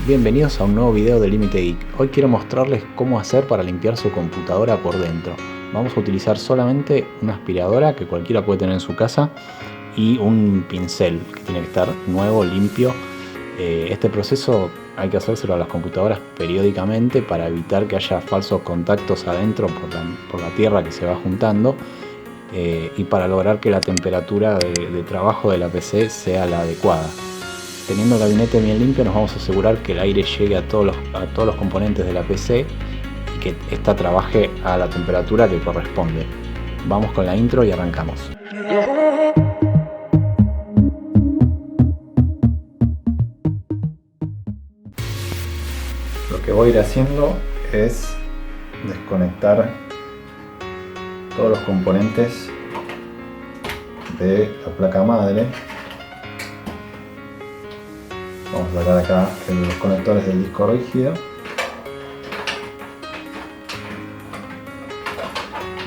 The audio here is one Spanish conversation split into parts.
Bienvenidos a un nuevo video de Límite Geek. Hoy quiero mostrarles cómo hacer para limpiar su computadora por dentro. Vamos a utilizar solamente una aspiradora que cualquiera puede tener en su casa y un pincel que tiene que estar nuevo, limpio. Este proceso hay que hacérselo a las computadoras periódicamente para evitar que haya falsos contactos adentro por la tierra que se va juntando y para lograr que la temperatura de trabajo de la PC sea la adecuada. Teniendo el gabinete bien limpio, nos vamos a asegurar que el aire llegue a todos los componentes de la PC y que ésta trabaje a la temperatura que corresponde. Vamos con la intro y arrancamos. Lo que voy a ir haciendo es desconectar todos los componentes de la placa madre. Vamos a sacar acá los conectores del disco rígido.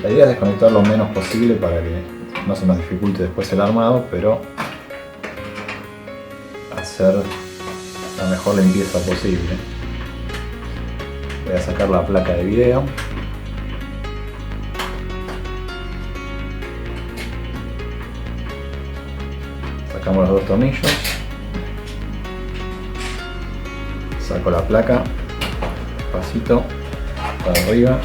La idea es desconectar lo menos posible para que no se nos dificulte después el armado, pero hacer la mejor limpieza posible. Voy a sacar la placa de video. Sacamos los dos tornillos. Saco la placa, despacito, para arriba.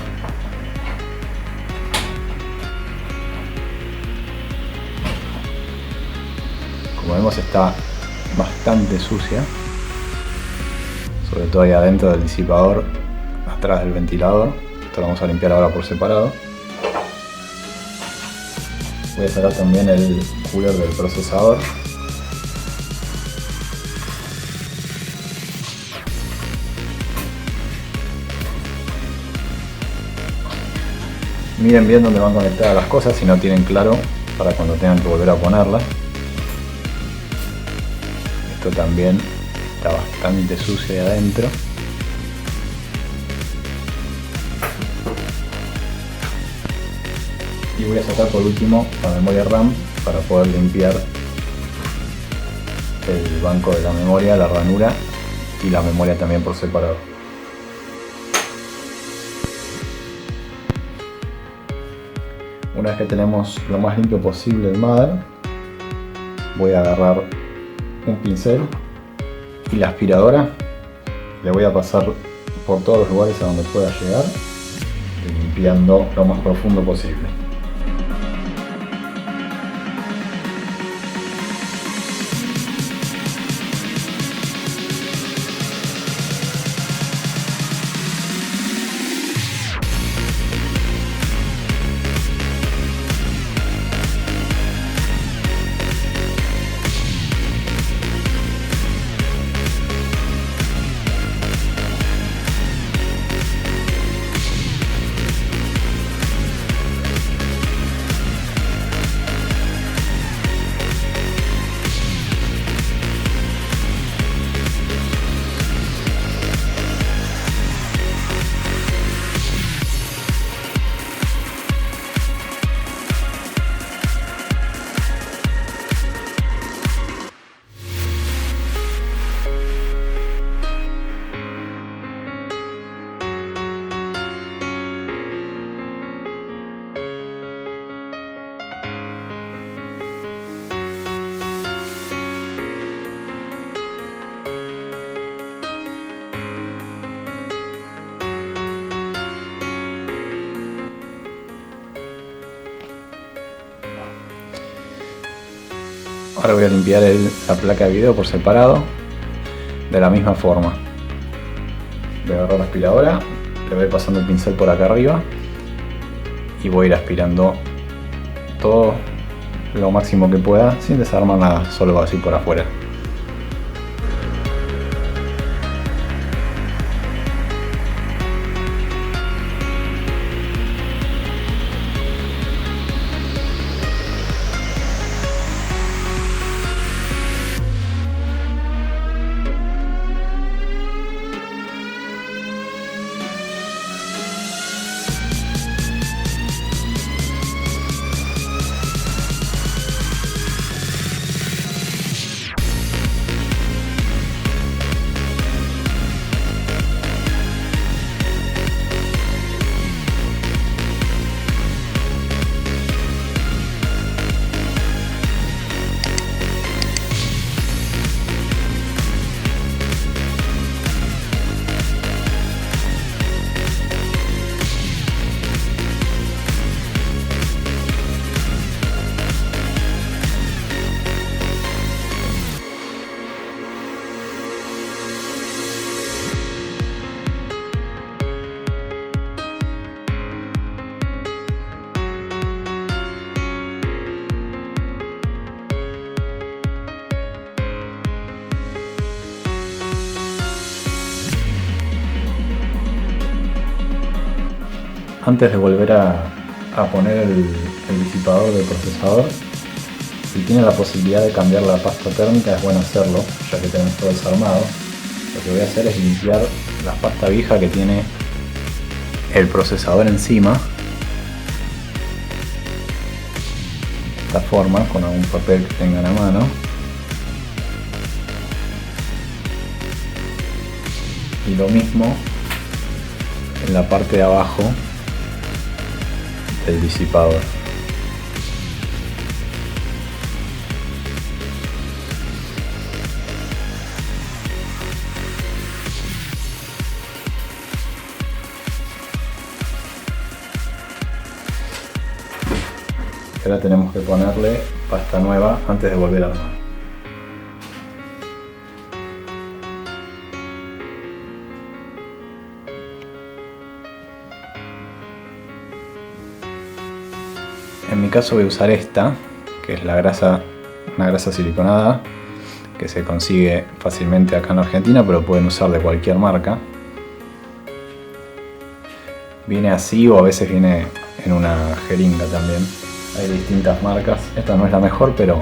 Como vemos, está bastante sucia, sobre todo ahí adentro del disipador, atrás del ventilador. Esto lo vamos a limpiar ahora por separado. Voy a sacar también el cooler del procesador. Miren bien dónde van conectadas las cosas si no tienen claro para cuando tengan que volver a ponerlas. Esto también está bastante sucio ahí adentro. Y voy a sacar por último la memoria RAM para poder limpiar el banco de la memoria, la ranura y la memoria también por separado. Una vez que tenemos lo más limpio posible el mother, voy a agarrar un pincel y la aspiradora, le voy a pasar por todos los lugares a donde pueda llegar, limpiando lo más profundo posible. Ahora voy a limpiar la placa de video por separado, de la misma forma. Voy a agarrar la aspiradora, le voy pasando el pincel por acá arriba y voy a ir aspirando todo lo máximo que pueda, sin desarmar nada, solo así por afuera. Antes de volver a poner el disipador del procesador, si tiene la posibilidad de cambiar la pasta térmica es bueno hacerlo, ya que tenemos todo desarmado. Lo que voy a hacer es limpiar la pasta vieja que tiene el procesador encima, de esta forma, con algún papel que tengan a mano. Y lo mismo en la parte de abajo del disipador. Ahora tenemos que ponerle pasta nueva antes de volver a armar. En mi caso voy a usar esta, que es una grasa siliconada que se consigue fácilmente acá en Argentina, pero pueden usar de cualquier marca. Viene así o a veces viene en una jeringa también. Hay distintas marcas. Esta no es la mejor, pero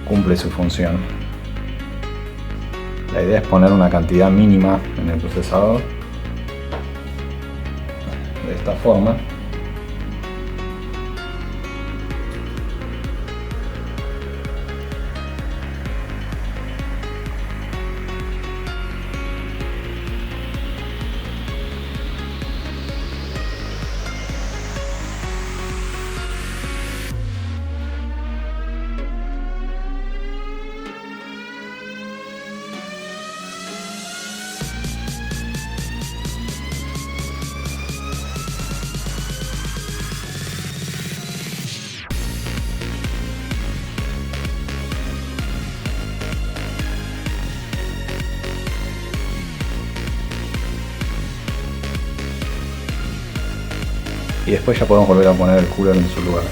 cumple su función. La idea es poner una cantidad mínima en el procesador. De esta forma. Y después ya podemos volver a poner el cooler en su lugar.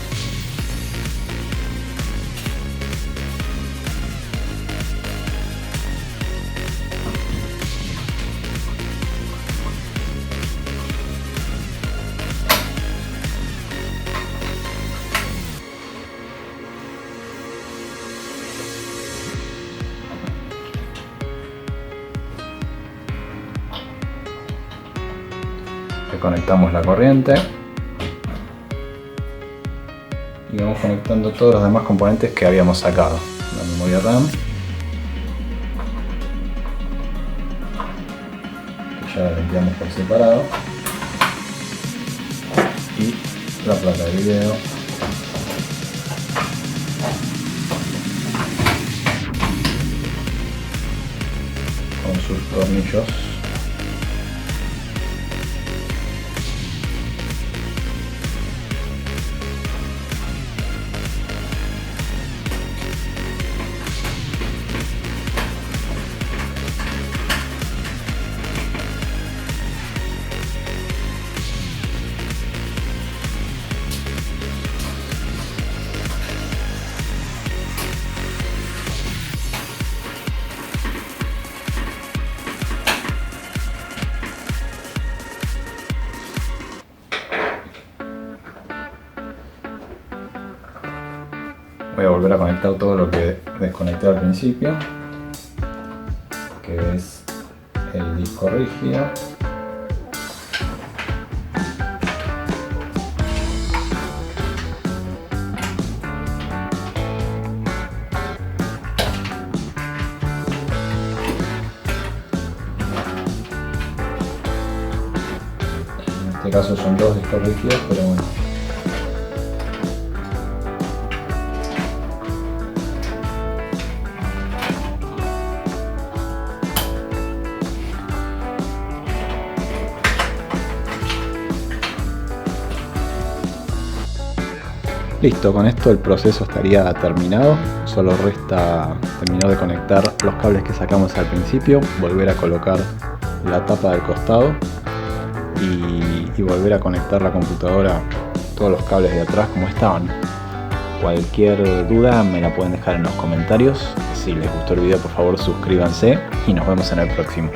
Le conectamos la corriente. Y vamos conectando todos los demás componentes que habíamos sacado. La memoria RAM, que ya la limpiamos por separado, y la placa de video, con sus tornillos. Voy a volver a conectar todo lo que desconecté al principio, que es el disco rígido, en este caso son dos discos rígidos, pero bueno. Listo, con esto el proceso estaría terminado. Solo resta terminar de conectar los cables que sacamos al principio, volver a colocar la tapa del costado y volver a conectar la computadora, todos los cables de atrás como estaban. Cualquier duda me la pueden dejar en los comentarios. Si les gustó el video, por favor suscríbanse y nos vemos en el próximo.